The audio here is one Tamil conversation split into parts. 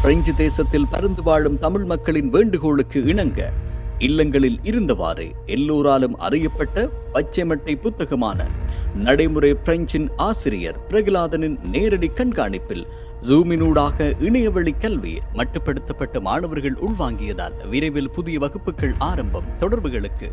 பிரெஞ்சு தேசத்தில் பருந்து வாழும் தமிழ் மக்களின் வேண்டுகோளுக்கு இணங்க இல்லங்களில் இருந்தவாறு எல்லோராலும் அறியப்பட்ட பச்சைமட்டை புத்தகமான நடைமுறை பிரெஞ்சின் ஆசிரியர் பிரகலாதனின் நேரடி கண்காணிப்பில் ஜூமினூடாக இணையவழி கல்வி மட்டுப்படுத்தப்பட்ட மாணவர்கள் உள்வாங்கியதால் விரைவில் புதிய வகுப்புகள் ஆரம்பம். தொடர்புகளுக்கு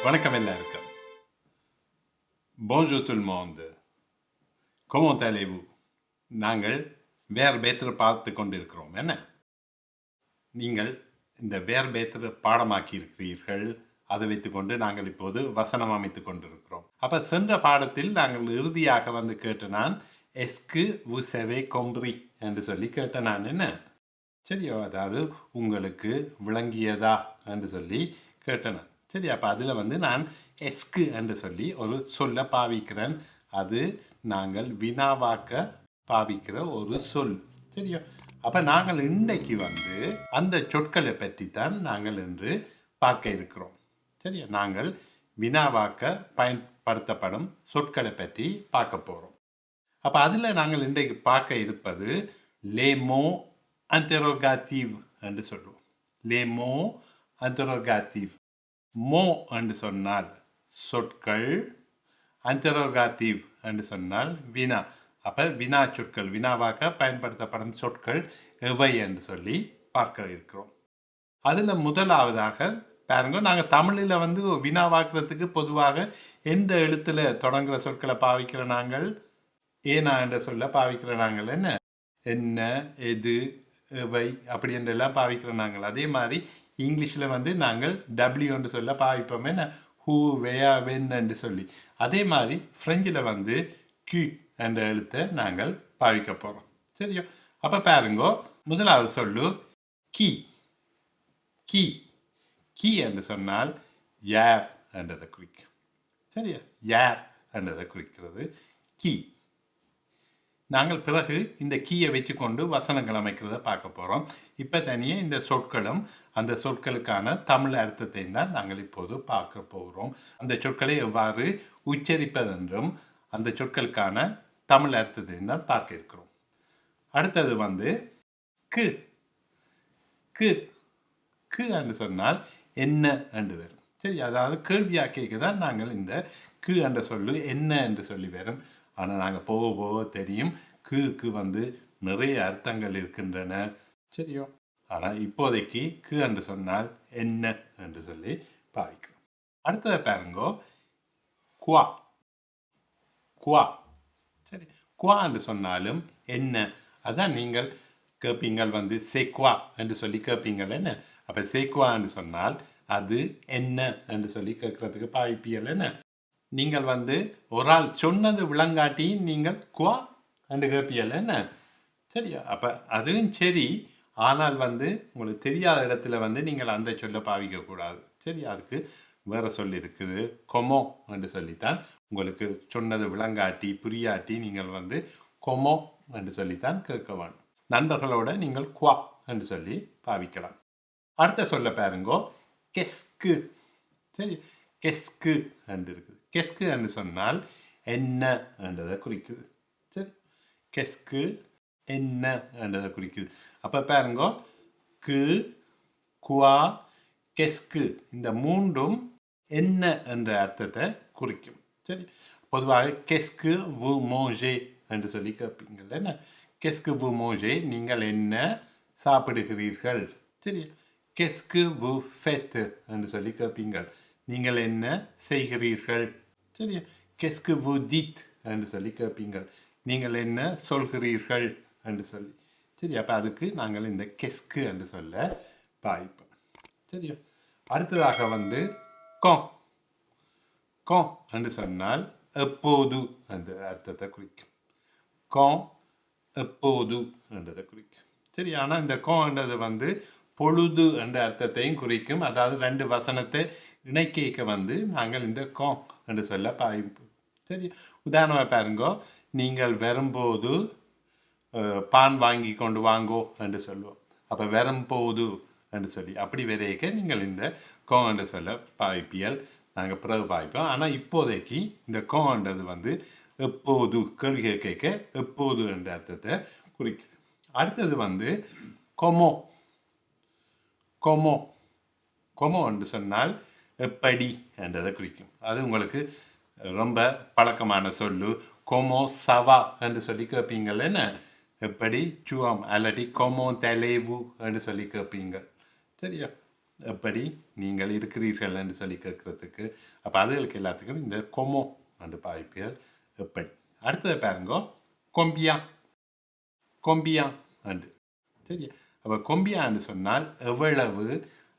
வணக்கம் எல்லாருக்கும். Bonjour tout le monde. Comment allez-vous? நாங்கள் வேர் பேத்தர் பார்த்து கொண்டிருக்கிறோம். என்ன நீங்கள் இந்த வேர் பேத்தர் பாடமாக்கி இருக்கிறீர்கள். அதை வைத்துக்கொண்டு நாங்கள் இப்போது வசனம் அமைத்து கொண்டிருக்கிறோம். அப்போ சென்ற பாடத்தில் நாங்கள் இறுதியாக வந்து கேட்ட நான் எஸ்கு vous savez compris என்று சொல்லி கேட்ட நான் என்ன சரியோ, அதாவது உங்களுக்கு விளங்கியதா என்று சொல்லி கேட்டேன். சரி, அப்போ அதில் வந்து நான் எஸ்கு என்று சொல்லி ஒரு சொல்ல பாவிக்கிறேன். அது நாங்கள் வினாவாக்க பாவிக்கிற ஒரு சொல். சரியோ, அப்போ நாங்கள் இன்றைக்கு வந்து அந்த சொற்களை பற்றி தான் நாங்கள் இன்று பார்க்க இருக்கிறோம். சரியா, நாங்கள் வினாவாக்க பயன்படுத்தப்படும் சொற்களை பற்றி பார்க்க போகிறோம். அப்போ அதில் நாங்கள் இன்றைக்கு பார்க்க இருப்பது லேமோ இன்டெரோகேட்டிவ் என்று சொல்லுவோம். லேமோ இன்டெரோகேட்டிவ். மோ என்று சொன்னால் சொற்கள், இன்டெரோகேட்டிவ் என்று சொன்னால் வினா. அப்போ வினா சொற்கள், வினாவாக்க பயன்படுத்தப்படும் சொற்கள் எவை என்று சொல்லி பார்க்க இருக்கிறோம். அதில் முதலாவதாக பாருங்க, நாங்கள் தமிழில் வந்து வினாவாக்குறதுக்கு பொதுவாக எந்த எழுத்தில் தொடங்குகிற சொற்களை பாவிக்கிற நாங்கள் ஏனா என்ற சொல்ல பாவிக்கிற நாங்கள் என்ன என்ன எது எவை அப்படி என்றெல்லாம் பாவிக்கிற நாங்கள். அதே மாதிரி இங்கிலீஷில் வந்து நாங்கள் டபிள்யூ என்று சொல்ல பாவிப்போம். என்ன ஹூ வெயா வென் என்று சொல்லி. அதே மாதிரி ஃப்ரெஞ்சில் வந்து கியூ என்ற எழுத்தை நாங்கள் பாவிக்க போகிறோம். சரியோ, அப்போ பாருங்கோ, முதலாவது சொல்லு கீ. கீ கீ என்று சொன்னால் யார் என்றதை குறிக்கும். சரியா, யார் என்றதை குறிக்கிறது கீ. நாங்கள் பிறகு இந்த கீயை வச்சுக்கொண்டு வசனங்கள் அமைக்கிறத பார்க்க போகிறோம். இப்போ தனியே இந்த சொற்களும் அந்த சொற்களுக்கான தமிழ் அர்த்தத்தையும் தான் நாங்கள் இப்போது பார்க்க போகிறோம். அந்த சொற்களை எவ்வாறு உச்சரிப்பதென்றும் அந்த சொற்களுக்கான தமிழ் அர்த்தத்தையும் தான் பார்க்க இருக்கிறோம். அடுத்தது வந்து கு. கு கு என்று சொன்னால் என்ன என்று வரும். சரி, அதாவது கேள்வியாக கேட்க தான் நாங்கள் இந்த கு என்ற சொல்லு என்ன என்று சொல்லி வரும். ஆனால் நாங்கள் போக போக தெரியும் கு வந்து நிறைய அர்த்தங்கள் இருக்கின்றன. சரியோ, ஆனால் இப்போதைக்கு கு என்று சொன்னால் என்ன என்று சொல்லி பாவிக்கிறோம். அடுத்ததை பாருங்கோ, குவா. குவா. சரி, குவா என்று சொன்னாலும் என்ன, அதான் நீங்கள் கேட்பீங்கள் வந்து சேக்குவா என்று சொல்லி கேட்பீங்கள். என்ன அப்போ சேக்குவா என்று சொன்னால் அது என்ன என்று சொல்லி கேட்கறதுக்கு பாவிப்பீர்கள். என்ன நீங்கள் வந்து ஒரு ஆள் சொன்னது விளங்காட்டி நீங்கள் குவா என்று கேட்பீர்கள். என்ன சரியா, அப்போ அதுவும் சரி. ஆனால் வந்து உங்களுக்கு தெரியாத இடத்துல வந்து நீங்கள் அந்த சொல்ல பாவிக்கக்கூடாது. சரி, அதுக்கு வேறு சொல்லி இருக்குது, கொமோ என்று சொல்லித்தான். உங்களுக்கு சொன்னது விளங்காட்டி புரியாட்டி நீங்கள் வந்து கொமோ என்று சொல்லித்தான் கேட்க வேண்டும். நண்பர்களோட நீங்கள் குவா என்று சொல்லி பாவிக்கலாம். அடுத்த சொல்ல பாருங்கோ, கெஸ்கு. சரி, கெஸ்கு என்று இருக்குது. கெஸ்கு என்று சொன்னால் என்ன என்றதை குறிக்குது. சரி, கெஸ்கு என்ன என்றதை குறிக்குது. அப்போ பாருங்கோ, கு குவா கெஸ்கு இந்த மூன்றும் என்ன என்ற அர்த்தத்தை குறிக்கும். சரி, பொதுவாக கெஸ்கு வு மோஜே என்று சொல்லி கேட்பீங்கள். என்ன கெஸ்கு வு மோஜே, நீங்கள் என்ன சாப்பிடுகிறீர்கள். சரி, கெஸ்கு வு ஃபெத் என்று சொல்லி கேட்பீங்கள், நீங்கள் என்ன செய்கிறீர்கள். சரியா, கெஸ்கு வு தித் என்று சொல்லி கேட்பீங்கள், நீங்கள் என்ன சொல்கிறீர்கள் என்று சொல்லி. சரி, அப்போ அதுக்கு நாங்கள் இந்த கெஸ்கு என்று சொல்ல பாய்ப்போம். சரியா, அடுத்ததாக வந்து கோ. கோ என்று சொன்னால் எப்போது என்ற அர்த்தத்தை குறிக்கும். கோ எப்போது என்றதை குறிக்கும். சரி, ஆனால் இந்த கோ என்றது வந்து பொழுது என்ற அர்த்தத்தையும் குறிக்கும். அதாவது ரெண்டு வசனத்தை இணைக்க வந்து நாங்கள் இந்த கோ என்று சொல்ல பாய்ப்போம். சரி, உதாரணமாக பாருங்கோ, நீங்கள் வரும்போது பான் வாங்கி கொண்டு வாங்கோ என்று சொல்லுவோம். அப்போ வெறும் போது என்று சொல்லி அப்படி வரைக்க நீங்கள் இந்த கோ என்று சொல்ல பாய்ப்பியல் நாங்கள் பிறகு பாய்ப்போம். ஆனால் இப்போதைக்கு இந்த கோன்றது வந்து எப்போது கேள்வி கேட்க எப்போது என்ற அர்த்தத்தை குறிக்குது. அடுத்தது வந்து கொமோ. கொமோ கொமோ என்று சொன்னால் எப்படி என்றதை குறிக்கும். அது உங்களுக்கு ரொம்ப பழக்கமான சொல்லு. கொமோ சவா என்று சொல்லி கேட்பீங்கள். என்ன எப்படி சுவம் அல்லாட்டி கொமோ தலைவு என்று சொல்லி கேட்பீங்க. சரியா? எப்படி நீங்கள் இருக்கிறீர்கள் என்று சொல்லி கேட்கறதுக்கு அப்போ அதுகளுக்கு எல்லாத்துக்கும் இந்த கொமோ என்று பாய்ப்பியல் எப்படி. அடுத்தது பாருங்க கொம்பியா. கொம்பியா அண்டு. சரியா? அப்போ கொம்பியா என்று சொன்னால் எவ்வளவு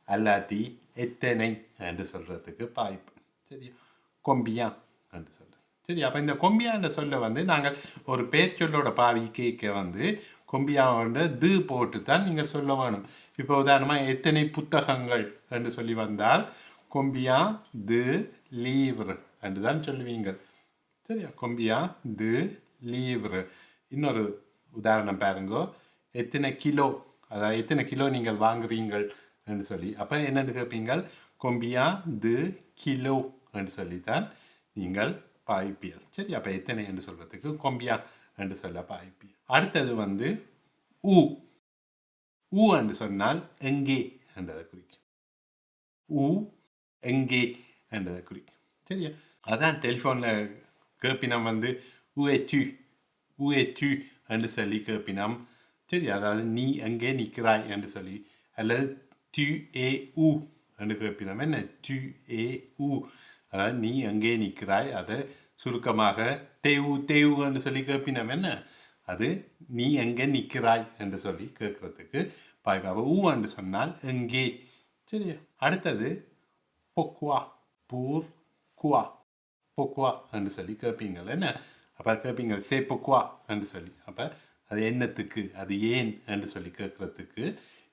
அல்லாட்டி எத்தனை என்று சொல்கிறதுக்கு பாய்ப்பு. சரியா? கொம்பியா என்று சொல்ல. சரி, அப்போ இந்த கொம்பியா என்ற சொல்ல வந்து நாங்கள் ஒரு பேர் சொல்லோட பாவி கேட்க வந்து கொம்பியாவோட து போட்டு தான் நீங்கள் சொல்ல வேணும். இப்போ உதாரணமாக எத்தனை புத்தகங்கள் என்று சொல்லி வந்தால் கொம்பியா து லீவ்ரு என்று தான் சொல்லுவீங்க. சரியா? கொம்பியா து லீவ்ரு. இன்னொரு உதாரணம் பாருங்க, எத்தனை கிலோ, அதாவது எத்தனை கிலோ நீங்கள் வாங்குறீங்கள் என்று சொல்லி. அப்போ என்னென்னு கேட்பீங்கள், கொம்பியா து கிலோ என்று சொல்லித்தான் நீங்கள் பாய்ப்பியல். சரி, அப்போ எத்தனை என்று சொல்றதுக்கு கொம்பியா என்று சொல்ல பாய்ப்பியல். அடுத்தது வந்து ஊ. ஊ என்று சொன்னால் எங்கே என்றதை குறிக்கும். ஊ எங்கே என்றதை குறிக்கும். சரியா? அதான் டெலிஃபோனில் கேட்பினம் வந்து ஊஎச்சு ஊஎச்சு என்று சொல்லி கேட்பினம். சரி, அதாவது நீ எங்கே நிற்கிறாய் என்று சொல்லி, அல்லது டு ஏ ஊ என்று கேட்பினம். என்ன டு ஏ ஊ, அதாவது நீ எங்கே நிற்கிறாய். அதை சுருக்கமாக தேவு தேவு என்று சொல்லி கேட்பினம். என்ன அது நீ எங்கே நிற்கிறாய் என்று சொல்லி கேட்கறதுக்கு பாய்ப்பாவை. ஊ என்று சொன்னால் எங்கே. சரியா? அடுத்தது பொக்குவா. பூர் குவா. பொக்குவா என்று சொல்லி கேட்பீங்கள். என்ன அப்போ கேட்பீங்க சே பொக்குவா என்று சொல்லி. அப்போ அது என்னத்துக்கு, அது ஏன் என்று சொல்லி கேட்கறதுக்கு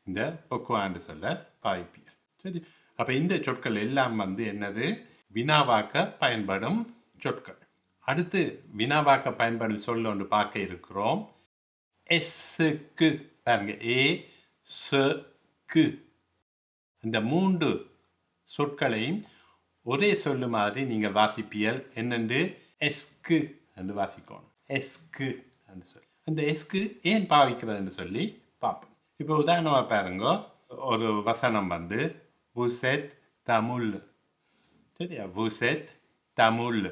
இந்த பொக்குவா என்று சொல்ல பாய்ப்பியல். சரி, அப்போ இந்த சொற்கள் எல்லாம் வந்து என்னது, வினாவாக்க பயன்படும் சொற்கள். அடுத்து வினாவாக்க பயன்படும் சொல் ஒன்று பார்க்க இருக்கிறோம். எஸ்க்கு பாருங்க, ஏ க்கு. இந்த 3 சொற்களையும் ஒரே சொல்லு மாதிரி நீங்கள் வாசிப்பியல். என்னென்று எஸ்க்கு என்று வாசிக்கணும். எஸ்க்கு என்று சொல்லி அந்த எஸ்க்கு ஏன் பாவிக்கிறது என்று சொல்லி பார்ப்போம். இப்போ உதாரணமாக பாருங்க, ஒரு வசனம் வந்து vous தமிழ். சரியா? vous தமிழ்,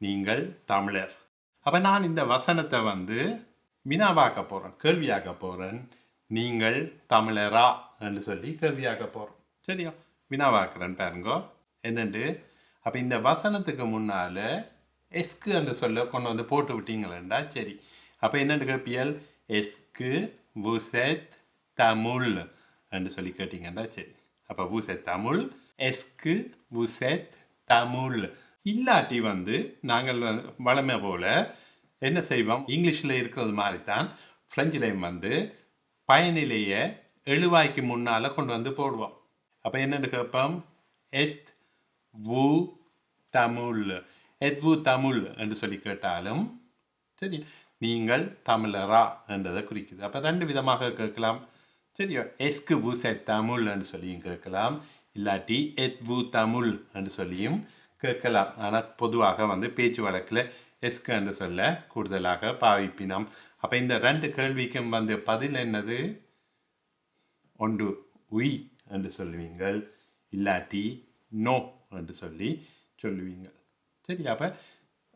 நீங்கள் தமிழர். அப்போ நான் இந்த வசனத்தை வந்து வினாவாக்க போகிறேன், கேள்வியாக்க போகிறேன். நீங்கள் தமிழரா என்று சொல்லி கேள்வியாக்க போகிறேன். சரியா? வினாவாக்குறேன் பாருங்க என்னண்டு. அப்போ இந்த வசனத்துக்கு முன்னால் எஸ்க்கு என்று சொல்ல கொண்டு வந்து போட்டு விட்டீங்களா? சரி, அப்போ என்னென்னு கேட்பியல், எஸ்க்கு vous தமிழ் என்று சொல்லி கேட்டீங்கன்னா சரி. அப்போ vous தமிழ், எஸ்க்கு vous தமிழ். இல்லாட்டி வந்து நாங்கள் வளமை போல என்ன செய்வோம், இங்கிலீஷில் இருக்கிறது மாதிரி தான் ஃப்ரெஞ்சிலையும் வந்து பயனிலேயே எழுவாய்க்கு முன்னால் கொண்டு வந்து போடுவோம். அப்போ என்னென்னு கேட்போம், எத் வு தமிழ். எத் வு தமிழ் என்று சொல்லி கேட்டாலும் சரி, நீங்கள் தமிழரா என்றதை குறிக்குது. அப்போ 2 விதமாக கேட்கலாம். சரியா? எஸ்க்கு வு தமிழ் என்று சொல்லியும் கேட்கலாம், இல்லாட்டி எத் வு தமிழ் என்று சொல்லியும் கேட்கலாம். ஆனால் பொதுவாக வந்து பேச்சு வழக்கில் எஸ்க்கு என்று சொல்ல கூடுதலாக பாவிப்பினம். அப்போ இந்த 2 கேள்விக்கும் வந்து பதில் என்னது, ஒன்று உய் என்று சொல்லுவீங்கள், இல்லாட்டி நோ என்று சொல்லி சொல்லுவீங்கள். சரி, அப்போ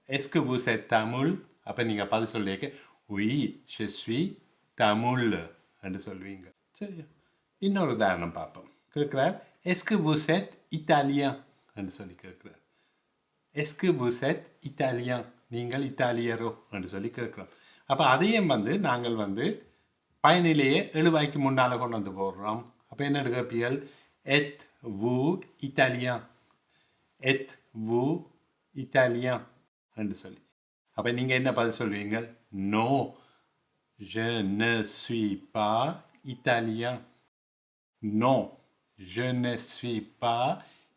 எஸ்க்கு வு தமிழ், அப்போ நீங்கள் பதில் சொல்லியிருக்க உய் je suis தமிழ் என்று சொல்லுவீங்க. சரியா? இன்னொரு உதாரணம் பார்ப்போம். கேட்குறார், எஸ்க்கு vous இத்தாலியன் என்று சொல்லி கேட்குறார். எஸ்க்கு vous இத்தாலியன், நீங்கள் இத்தாலியரோ என்று சொல்லி கேட்குறோம். அப்போ அதையும் வந்து நாங்கள் வந்து பயனிலேயே எழுவாய்க்கு முன்னால் கொண்டு வந்து போடுறோம். அப்போ என்ன கேட்பியல், எத் வு இத்தாலியன், எத் வு இத்தாலியன் என்று சொல்லி. அப்போ நீங்கள் என்ன பதில் சொல்வீங்க, no je ne suis pas italien. Non, je ne suis pas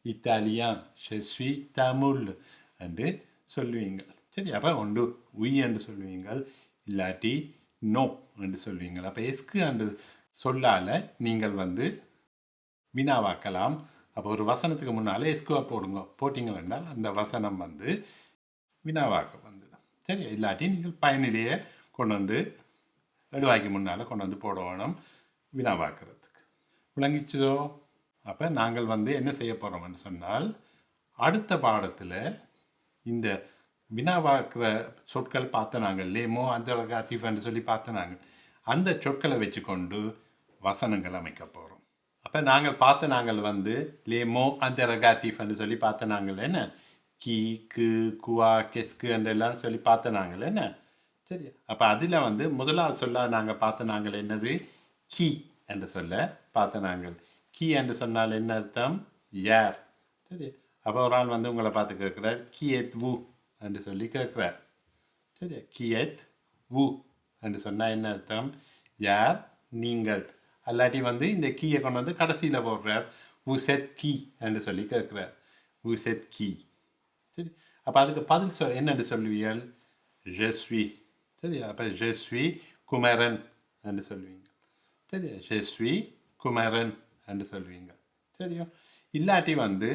italien, je suis Tamil என்று சொல்லுவீங்கள். சரி, அப்போ ஒன்று உய் என்று சொல்லுவீங்கள், இல்லாட்டி நோ என்று சொல்வீங்க. அப்போ எஸ்கு என்று சொல்லால் நீங்கள் வந்து வினாவாக்கலாம். அப்போ ஒரு வசனத்துக்கு முன்னால் எஸ்குவா போட்டிங்கன்னா அந்த வசனம் வந்து வினாவாக்க வந்துடும். சரி, இல்லாட்டி நீங்கள் பயனிலேயே கொண்டு வந்து எழுவாய்க்கு முன்னால் கொண்டு வந்து போடணும் வினாவாக்குறதுக்கு. விளங்கிச்சதோ? அப்போ நாங்கள் வந்து என்ன செய்ய போகிறோம்னு சொன்னால், அடுத்த பாடத்தில் இந்த வினாவாக்குற சொற்கள் பார்த்த நாங்கள் லேமோ அந்தரகாத்திஃப்னு சொல்லி பார்த்த நாங்கள் அந்த சொற்களை வச்சுக்கொண்டு வசனங்கள் அமைக்க போகிறோம். அப்போ நாங்கள் வந்து லேமோ அந்தரகாத்திஃப்னு சொல்லி பார்த்த நாங்கள் என்ன கி கு குவா கெஸ்கு என்றெல்லாம் சொல்லி பார்த்த நாங்கள் என்ன. சரி, அப்போ அதில் வந்து முதலாவது சொல்ல நாங்கள் பார்த்த நாங்கள் என்னது கி என்று சொல்ல பார்த்த நாங்கள். கி என்று சொன்னால் என்ன அர்த்தம்? யார். சரி, அப்போ ஒரு ஆள் வந்து உங்களை பார்த்து கேட்குறார் கி எத் வு என்று சொல்லி கேட்குறார். சரி, கி எத் வு என்று சொன்னால் என்ன அர்த்தம்? யார் நீங்கள். அல்லாட்டி வந்து இந்த கீயை கொண்டு வந்து கடைசியில் போடுறார் வு செத் கி என்று சொல்லி கேட்குறார். வு செத் கி. சரி, அப்போ அதுக்கு பதில் என்னென்று சொல்லுவீர்கள்? je suis. சரி, அப்போ je suis குமரன் என்று சொல்லுவீங்க. சரி, je suis குமரன் என்று சொல்லுவீங்க. சரியா? இல்லாட்டி வந்து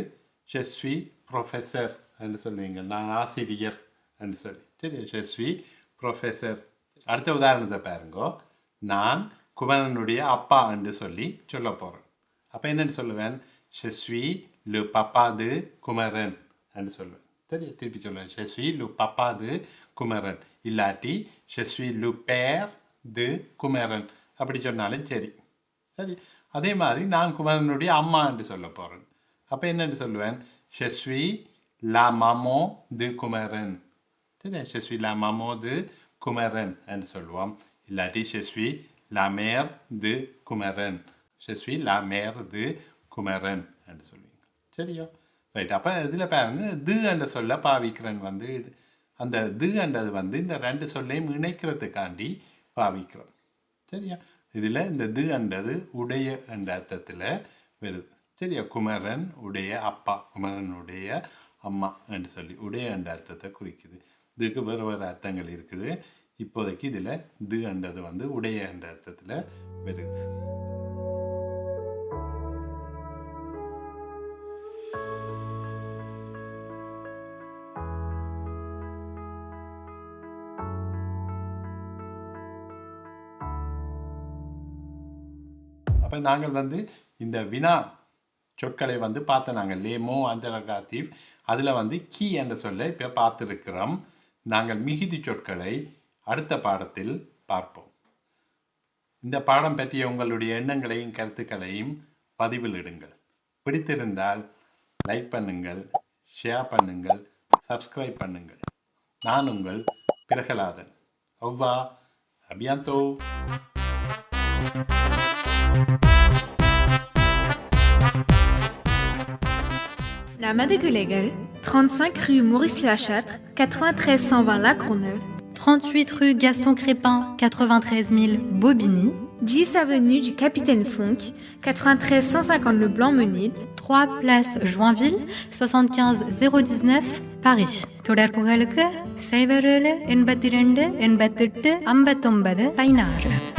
je suis ப்ரொஃபஸர் என்று சொல்லுவீங்க. நான் ஆசிரியர் என்று சொல்லி. சரி, je suis ப்ரொஃபஸர். அடுத்த உதாரணத்தை பாருங்க. நான் குமரனுடைய அப்பா என்று சொல்லி சொல்ல போகிறேன். அப்போ என்னென்னு சொல்லுவேன்? je suis le papa de Kumaran என்று சொல்லுவேன். சரி, திருப்பி சொல்லுவேன் je suis le papa de Kumaran. இல்லாட்டி je suis le père de Kumaran அப்படி சொன்னாலும் சரி. சரி, அதே மாதிரி நான் குமரனுடைய அம்மா என்று சொல்ல போகிறேன். அப்போ என்னென்னு சொல்லுவேன்? je suis la maman de Kumaran. சரி, je suis la maman de Kumaran என்று சொல்லுவோம். இல்லாட்டி je suis la mère de Kumaran. je suis la mère de Kumaran என்று சொல்லுவீங்க. சரியா? ரைட். அப்போ இதில் பாருங்க து என்ற சொல்ல பாவிக்கிறேன் வந்து அந்த து என்றது வந்து இந்த ரெண்டு சொல்லையும் இணைக்கிறதுக்காண்டி பாவிக்கிறோம். சரியா? இதில் இந்த து என்றது உடைய என்ற அர்த்தத்தில் வருது. சரியா? குமரன் உடைய அப்பா, குமரனுடைய அம்மா என்று சொல்லி உடைய என்ற அர்த்தத்தை குறிக்குது. இதுக்கு வேறு வேறு அர்த்தங்கள் இருக்குது. இப்போதைக்கு இதில் து என்றது வந்து உடைய என்ற அர்த்தத்தில் வருது. அப்போ நாங்கள் வந்து இந்த வினா சொற்களை வந்து பார்த்த நாங்கள் லேமோ அந்தரகாத்திவ் அதில் வந்து கி என்ற சொல்லை இப்போ பார்த்துருக்கிறோம். நாங்கள் மிகுதி சொற்களை அடுத்த பாடத்தில் பார்ப்போம். இந்த பாடம் பற்றிய உங்களுடைய எண்ணங்களையும் கருத்துக்களையும் பதிவில் இடுங்கள். பிடித்திருந்தால் லைக் பண்ணுங்கள், ஷேர் பண்ணுங்கள், சப்ஸ்கிரைப் பண்ணுங்கள். நான் உங்கள் Prahladan. ஒவ்வா அபியாந்தோ. La Madegulégal, 35 rue Maurice Lachâtre, 93 120 La Courneuve, 38 rue Gaston Crépin, 93 000 Bobigny, 10 avenue du Capitaine Fonck, 93 150 Le Blanc-Menil, 3 place Joinville, 75 019 Paris. தொடர்புகளுக்கு 07 82 88 59 16.